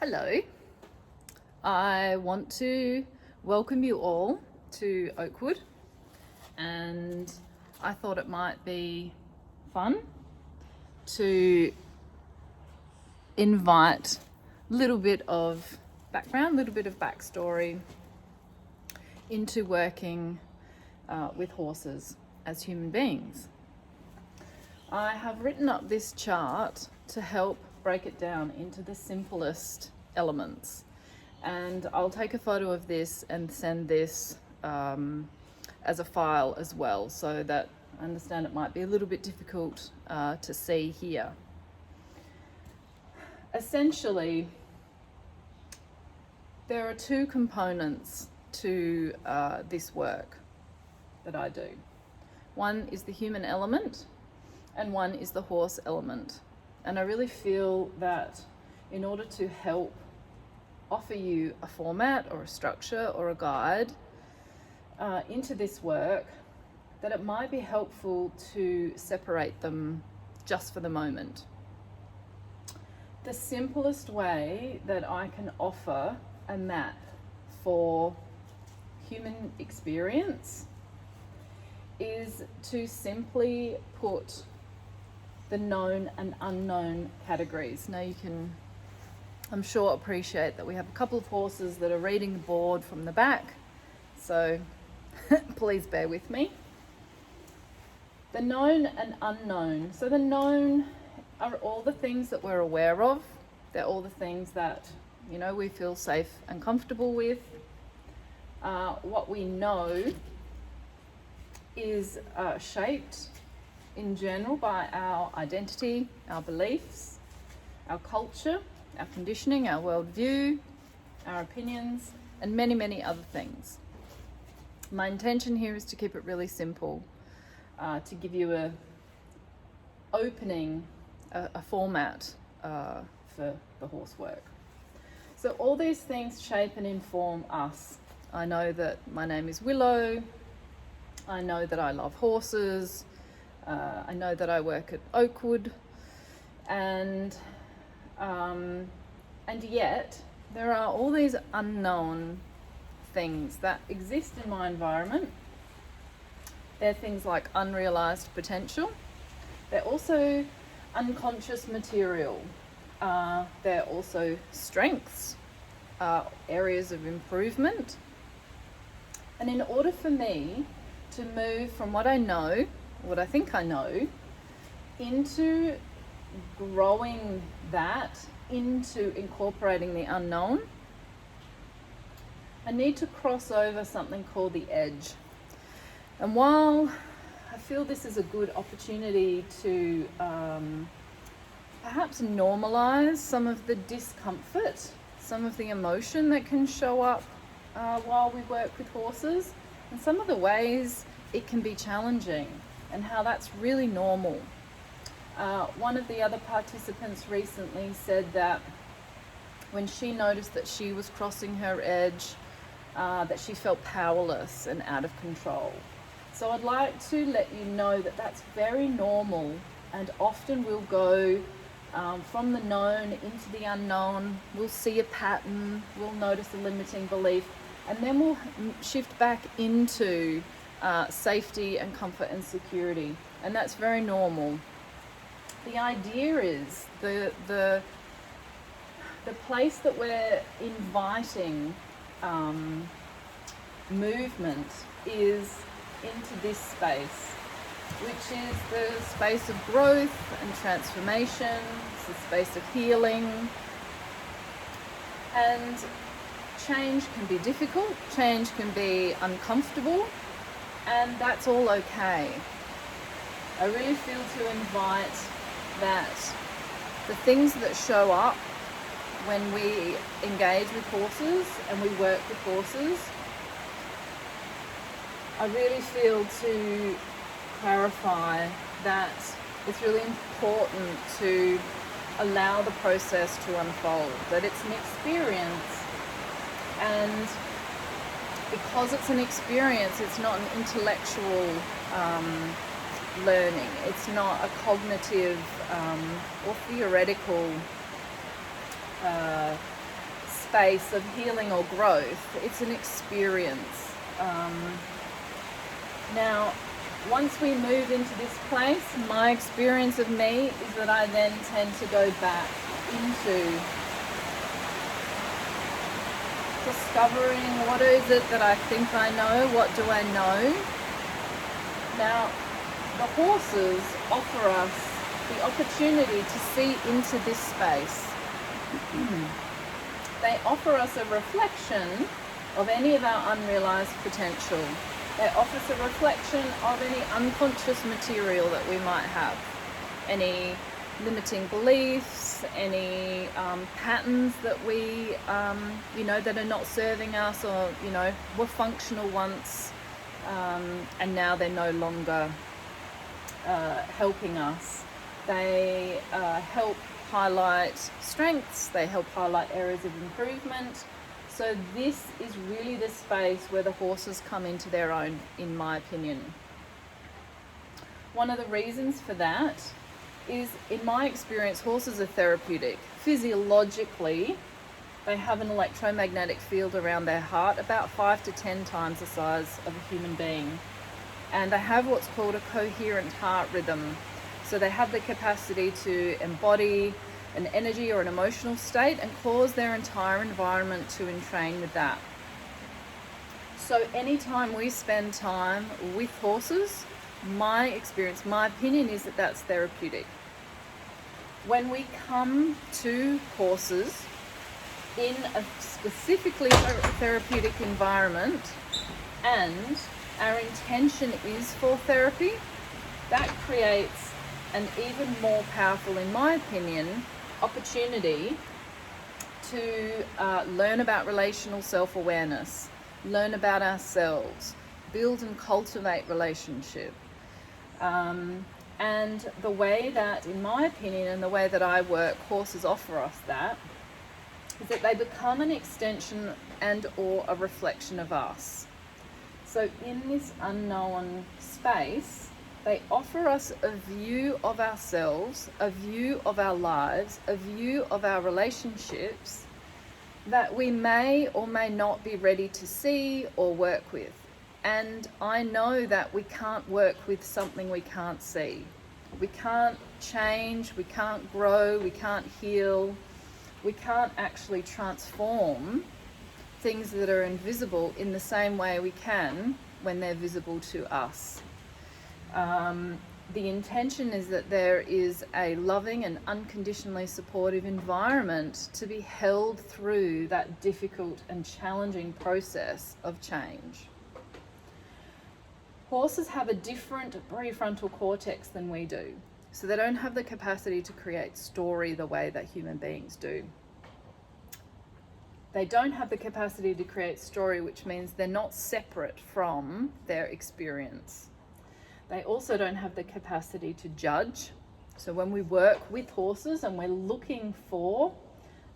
Hello, I want to welcome you all to Oakwood, and I thought it might be fun to invite a little bit of background, a little bit of backstory into working with horses as human beings. I have written up this chart to help break it down into the simplest elements, and I'll take a photo of this and send this as a file as well, so that I understand it might be a little bit difficult to see here. Essentially, there are two components to this work that I do. One is the human element and one is the horse element. And I really feel that in order to help offer you a format or a structure or a guide into this work, that it might be helpful to separate them just for the moment. The simplest way that I can offer a map for human experience is to simply put the known and unknown categories. Now you can, I'm sure, appreciate that we have a couple of horses that are reading the board from the back, so please bear with me. The known and unknown. So the known are all the things that we're aware of. They're all the things that, you know, we feel safe and comfortable with. What we know is shaped in general by our identity, our beliefs, our culture, our conditioning, our worldview, our opinions, and many, many other things. My intention here is to keep it really simple, to give you a format for the horse work. So all these things shape and inform us. I know that my name is Willow. I know that I love horses. I know that I work at Oakwood, and yet there are all these unknown things that exist in my environment. They're things like unrealized potential. They're also unconscious material. They're also strengths, areas of improvement. And in order for me to move from what I know, what I think I know, into growing that into incorporating the unknown, I need to cross over something called the edge. And while I feel this is a good opportunity to perhaps normalize some of the discomfort, some of the emotion that can show up while we work with horses, and some of the ways it can be challenging, and how that's really normal. One of the other participants recently said that when she noticed that she was crossing her edge, that she felt powerless and out of control. So I'd like to let you know that that's very normal, and often we'll go from the known into the unknown. We'll see a pattern, we'll notice a limiting belief, and then we'll shift back into safety and comfort and security, and that's very normal. The idea is the place that we're inviting movement is into this space, which is the space of growth and transformation. It's the space of healing, and change can be difficult, change can be uncomfortable, and that's all okay. I really feel to invite that the things that show up when we engage with horses and we work with horses, I really feel to clarify that it's really important to allow the process to unfold, that it's an experience, and because it's an experience, it's not an intellectual learning. It's not a cognitive or theoretical space of healing or growth. It's an experience. Now, once we move into this place, my experience of me is that I then tend to go back into discovering what is it that I think I know, what do I know. Now, the horses offer us the opportunity to see into this space. They offer us a reflection of any of our unrealized potential. They offer us a reflection of any unconscious material that we might have, any limiting beliefs, any patterns that we, that are not serving us, or, were functional once, and now they're no longer helping us. They help highlight strengths, they help highlight areas of improvement. So this is really the space where the horses come into their own, in my opinion. One of the reasons for that is, in my experience, horses are therapeutic. Physiologically, they have an electromagnetic field around their heart about 5 to 10 times the size of a human being. And they have what's called a coherent heart rhythm. So they have the capacity to embody an energy or an emotional state and cause their entire environment to entrain with that. So anytime we spend time with horses, my experience, my opinion is that that's therapeutic. When we come to horses in a specifically therapeutic environment and our intention is for therapy, that creates an even more powerful, in my opinion, opportunity to learn about relational self-awareness, learn about ourselves, build and cultivate relationship. And the way that, in my opinion, and the way that I work, horses offer us that, is that they become an extension and or a reflection of us. So in this unknown space, they offer us a view of ourselves, a view of our lives, a view of our relationships that we may or may not be ready to see or work with. And I know that we can't work with something we can't see. We can't change, we can't grow, we can't heal, we can't actually transform things that are invisible in the same way we can when they're visible to us. The intention is that there is a loving and unconditionally supportive environment to be held through that difficult and challenging process of change. Horses have a different prefrontal cortex than we do, so they don't have the capacity to create story the way that human beings do. They don't have the capacity to create story, which means they're not separate from their experience. They also don't have the capacity to judge. So when we work with horses and we're looking for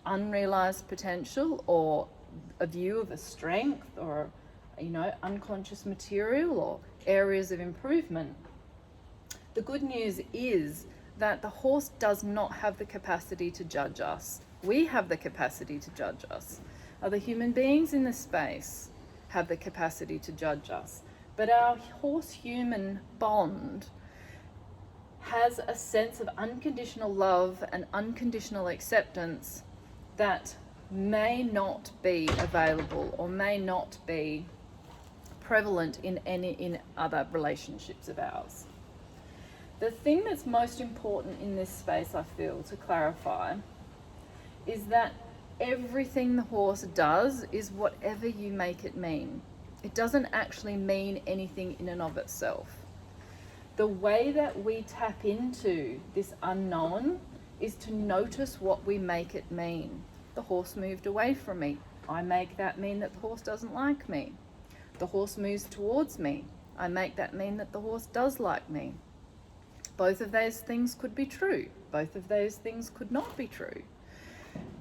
unrealized potential or a view of a strength or, unconscious material or areas of improvement, the good news is that the horse does not have the capacity to judge us. We have the capacity to judge us. Other human beings in this space have the capacity to judge us. But our horse-human bond has a sense of unconditional love and unconditional acceptance that may not be available or may not be prevalent in other relationships of ours. The thing that's most important in this space, I feel, to clarify, is that everything the horse does is whatever you make it mean. It doesn't actually mean anything in and of itself. The way that we tap into this unknown is to notice what we make it mean. The horse moved away from me. I make that mean that the horse doesn't like me. The horse moves towards me. I make that mean that the horse does like me. Both of those things could be true. Both of those things could not be true.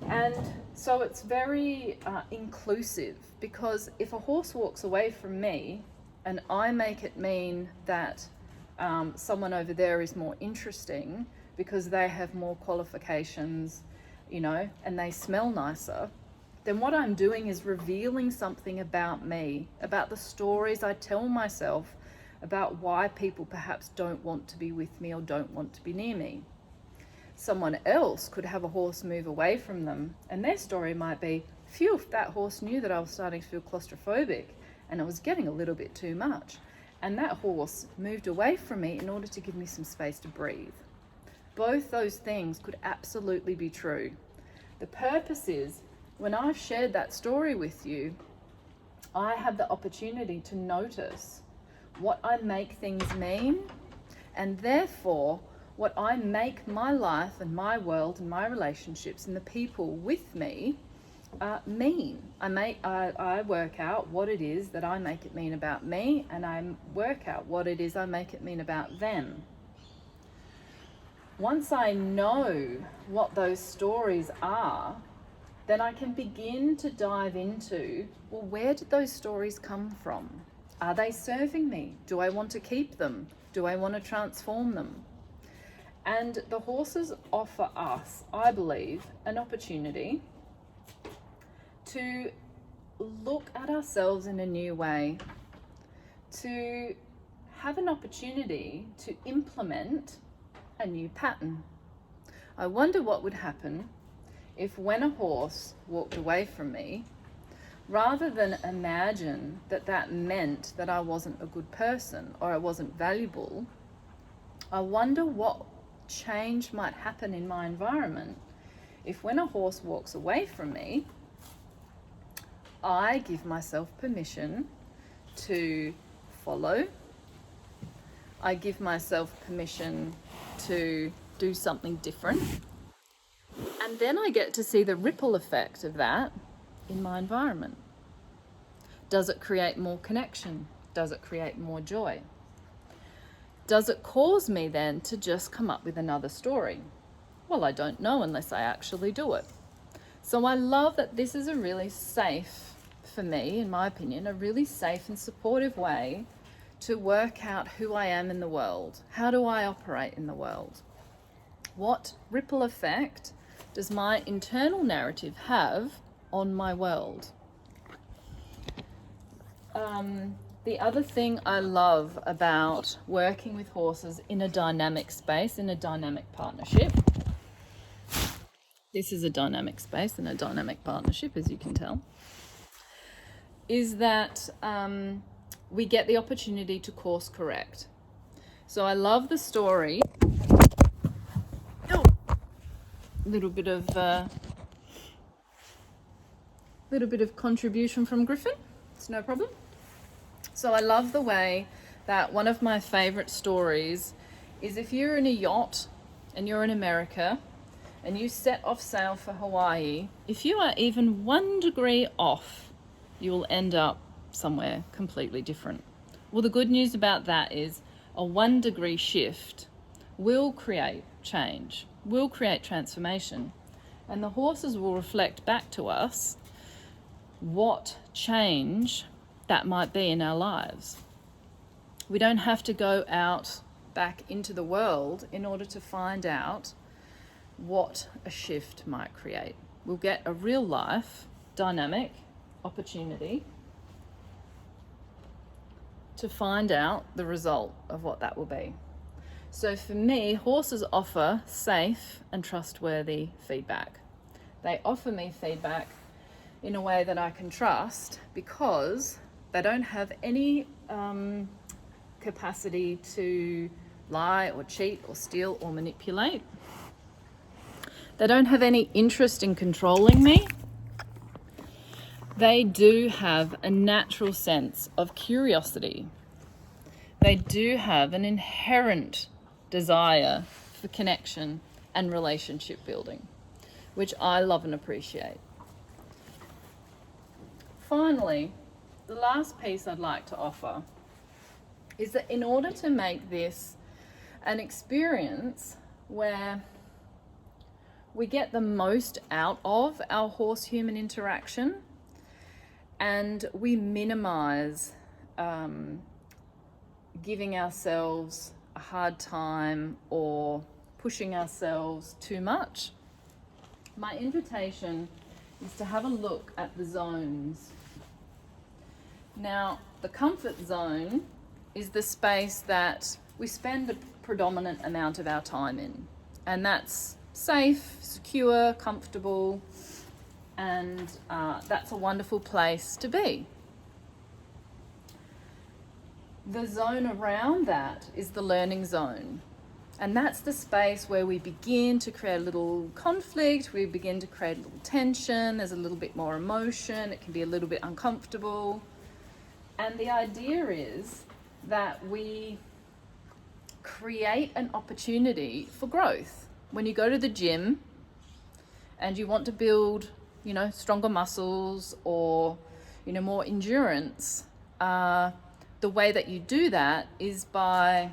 And so it's very inclusive, because if a horse walks away from me and I make it mean that someone over there is more interesting because they have more qualifications, and they smell nicer, then what I'm doing is revealing something about me, about the stories I tell myself about why people perhaps don't want to be with me or don't want to be near me. Someone else could have a horse move away from them, and their story might be, phew, that horse knew that I was starting to feel claustrophobic and it was getting a little bit too much. And that horse moved away from me in order to give me some space to breathe. Both those things could absolutely be true. The purpose is, when I've shared that story with you, I have the opportunity to notice what I make things mean, and therefore what I make my life and my world and my relationships and the people with me mean. I work out what it is that I make it mean about me, and I work out what it is I make it mean about them. Once I know what those stories are, then I can begin to dive into, well, where did those stories come from? Are they serving me? Do I want to keep them? Do I want to transform them? And the horses offer us, I believe, an opportunity to look at ourselves in a new way, to have an opportunity to implement a new pattern. I wonder what would happen if, when a horse walked away from me, rather than imagine that that meant that I wasn't a good person or I wasn't valuable, I wonder what change might happen in my environment if, when a horse walks away from me, I give myself permission to follow. I give myself permission to do something different. And then I get to see the ripple effect of that in my environment. Does it create more connection? Does it create more joy? Does it cause me then to just come up with another story? Well, I don't know unless I actually do it. So I love that this is a really safe, for me, in my opinion, a really safe and supportive way to work out who I am in the world. How do I operate in the world? What ripple effect does my internal narrative have on my world? The other thing I love about working with horses in a dynamic space, in a dynamic partnership, this is a dynamic space and a dynamic partnership, as you can tell, is that we get the opportunity to course correct. So I love the story. Little bit of contribution from Griffin. It's no problem. So I love the way that one of my favorite stories is, if you're in a yacht and you're in America and you set off sail for Hawaii, if you are even 1 degree off, you will end up somewhere completely different. Well, the good news about that is a 1 degree shift will create change, will create transformation, and the horses will reflect back to us what change that might be in our lives. We don't have to go out back into the world in order to find out what a shift might create. We'll get a real life dynamic opportunity to find out the result of what that will be. So for me, horses offer safe and trustworthy feedback. They offer me feedback in a way that I can trust, because they don't have any capacity to lie or cheat or steal or manipulate. They don't have any interest in controlling me. They do have a natural sense of curiosity. They do have an inherent desire for connection and relationship building, which I love and appreciate. Finally, the last piece I'd like to offer is that in order to make this an experience where we get the most out of our horse-human interaction and we minimize giving ourselves a hard time or pushing ourselves too much, my invitation is to have a look at the zones. Now, the comfort zone is the space that we spend a predominant amount of our time in, and that's safe, secure, comfortable, and that's a wonderful place to be. The zone around that is the learning zone, and that's the space where we begin to create a little conflict, we begin to create a little tension, there's a little bit more emotion, it can be a little bit uncomfortable. And the idea is that we create an opportunity for growth. When you go to the gym and you want to build, stronger muscles or, more endurance, the way that you do that is by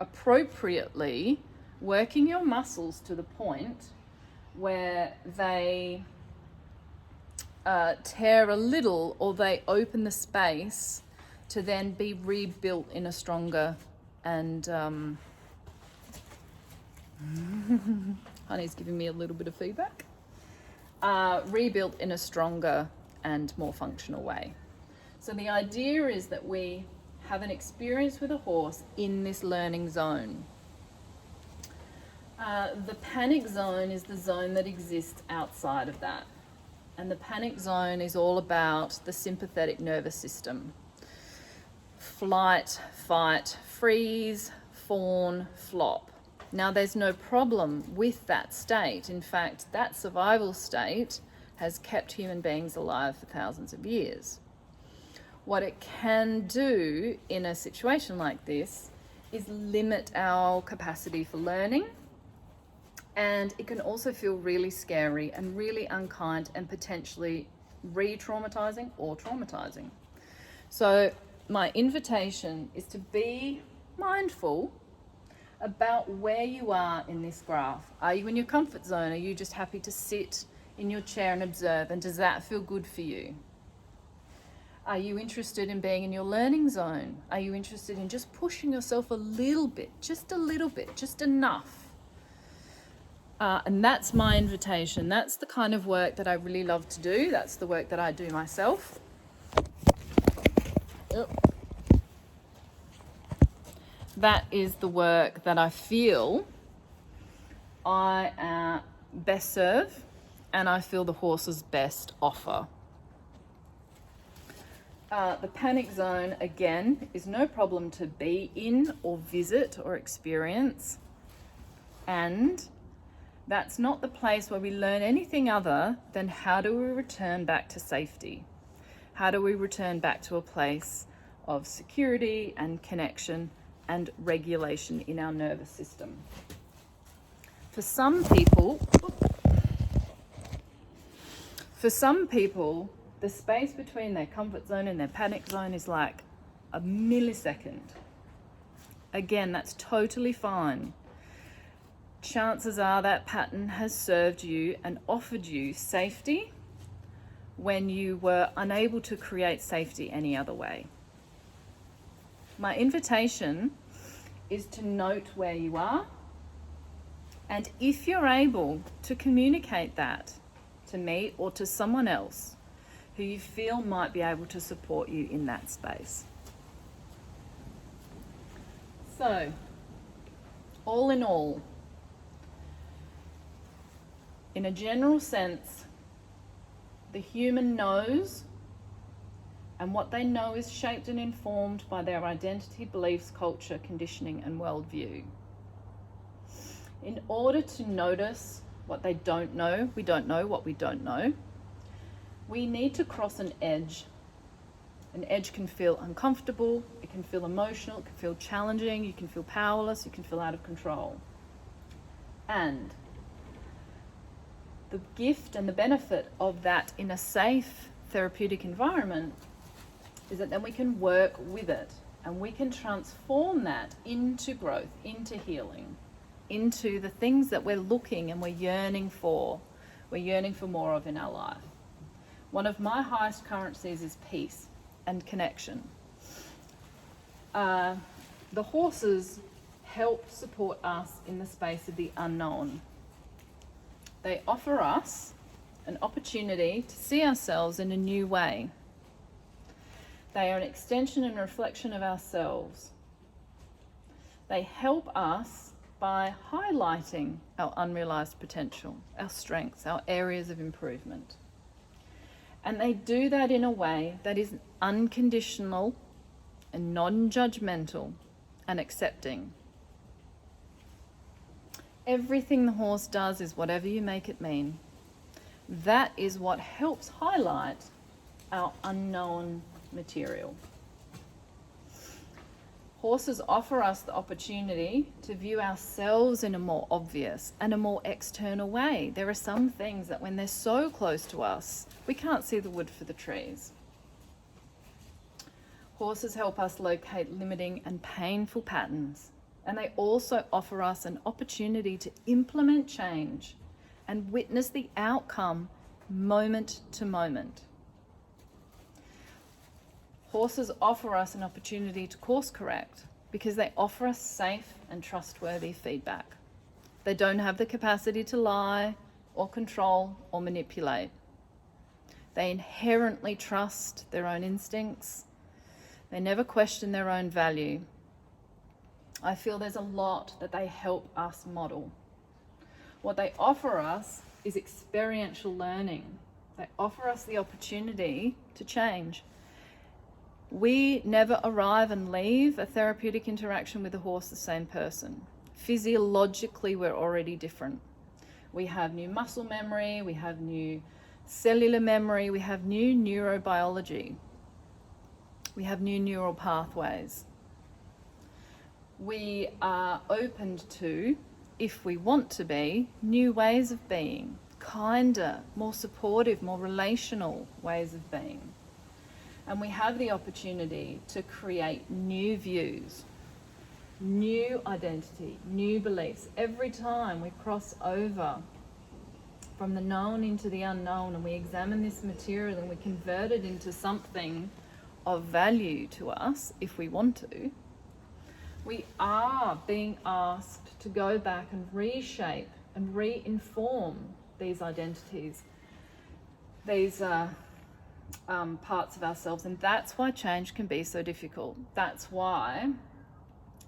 appropriately working your muscles to the point where they tear a little, or they open the space to then be rebuilt in a stronger and Honey's giving me a little bit of feedback. Rebuilt in a stronger and more functional way. So the idea is that we have an experience with a horse in this learning zone. The panic zone is the zone that exists outside of that. And the panic zone is all about the sympathetic nervous system. Flight, fight, freeze, fawn, flop. Now, there's no problem with that state. In fact, that survival state has kept human beings alive for thousands of years. What it can do in a situation like this is limit our capacity for learning. And it can also feel really scary and really unkind and potentially re-traumatizing or traumatizing. So my invitation is to be mindful about where you are in this graph. Are you in your comfort zone? Are you just happy to sit in your chair and observe? And does that feel good for you? Are you interested in being in your learning zone? Are you interested in just pushing yourself a little bit, just enough? And that's my invitation. That's the kind of work that I really love to do. That's the work that I do myself. That is the work that I feel I best serve, and I feel the horses best offer. The panic zone, again, is no problem to be in or visit or experience. And that's not the place where we learn anything other than how do we return back to safety? How do we return back to a place of security and connection and regulation in our nervous system? For some people, the space between their comfort zone and their panic zone is like a millisecond. Again, that's totally fine. Chances are that pattern has served you and offered you safety when you were unable to create safety any other way. My invitation is to note where you are, and if you're able to communicate that to me or to someone else who you feel might be able to support you in that space. So, all in all, in a general sense, the human knows, and what they know is shaped and informed by their identity, beliefs, culture, conditioning, and worldview. In order to notice what they don't know, we don't know what we don't know, we need to cross an edge. An edge can feel uncomfortable, it can feel emotional, it can feel challenging, you can feel powerless, you can feel out of control. And the gift and the benefit of that in a safe therapeutic environment is that then we can work with it and we can transform that into growth, into healing, into the things that we're looking and we're yearning for. We're yearning for more of in our life. One of my highest currencies is peace and connection. The horses help support us in the space of the unknown. They offer us an opportunity to see ourselves in a new way. They are an extension and reflection of ourselves. They help us by highlighting our unrealized potential, our strengths, our areas of improvement. And they do that in a way that is unconditional and non-judgmental and accepting. Everything the horse does is whatever you make it mean. That is what helps highlight our unknown material. Horses offer us the opportunity to view ourselves in a more obvious and a more external way. There are some things that when they're so close to us, we can't see the wood for the trees. Horses help us locate limiting and painful patterns, and they also offer us an opportunity to implement change and witness the outcome moment to moment. Horses offer us an opportunity to course correct because they offer us safe and trustworthy feedback. They don't have the capacity to lie or control or manipulate. They inherently trust their own instincts. They never question their own value. I feel there's a lot that they help us model. What they offer us is experiential learning. They offer us the opportunity to change. We never arrive and leave a therapeutic interaction with a horse the same person. Physiologically, we're already different. We have new muscle memory, we have new cellular memory, we have new neurobiology. We have new neural pathways. We are opened to, if we want to be, new ways of being, kinder, more supportive, more relational ways of being. And we have the opportunity to create new views, new identity, new beliefs. Every time we cross over from the known into the unknown and we examine this material and we convert it into something of value to us, if we want to, we are being asked to go back and reshape and re-inform these identities, these parts of ourselves. And that's why change can be so difficult. That's why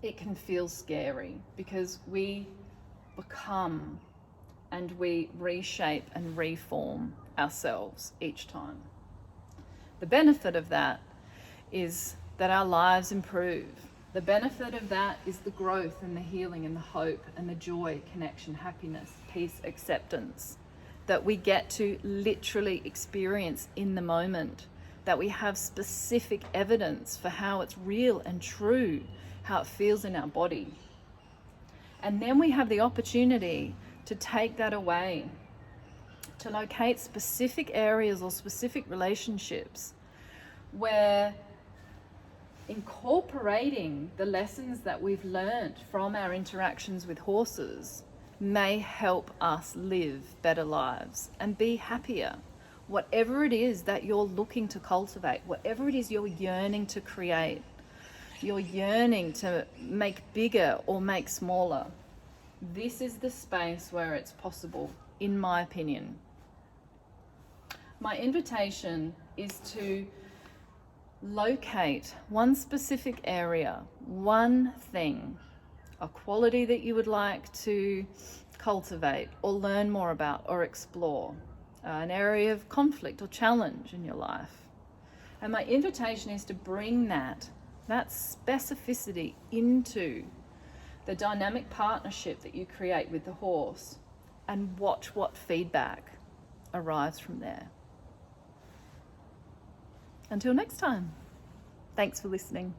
it can feel scary, because we become and we reshape and reform ourselves each time. The benefit of that is that our lives improve. The benefit of that is the growth and the healing and the hope and the joy, connection, happiness, peace, acceptance that we get to literally experience in the moment, that we have specific evidence for how it's real and true, how it feels in our body. And then we have the opportunity to take that away, to locate specific areas or specific relationships where incorporating the lessons that we've learned from our interactions with horses may help us live better lives and be happier. Whatever it is that you're looking to cultivate, whatever it is you're yearning to create, you're yearning to make bigger or make smaller, this is the space where it's possible, in my opinion. My invitation is to locate one specific area, one thing, a quality that you would like to cultivate or learn more about or explore, an area of conflict or challenge in your life. And my invitation is to bring that specificity into the dynamic partnership that you create with the horse and watch what feedback arrives from there. Until next time, thanks for listening.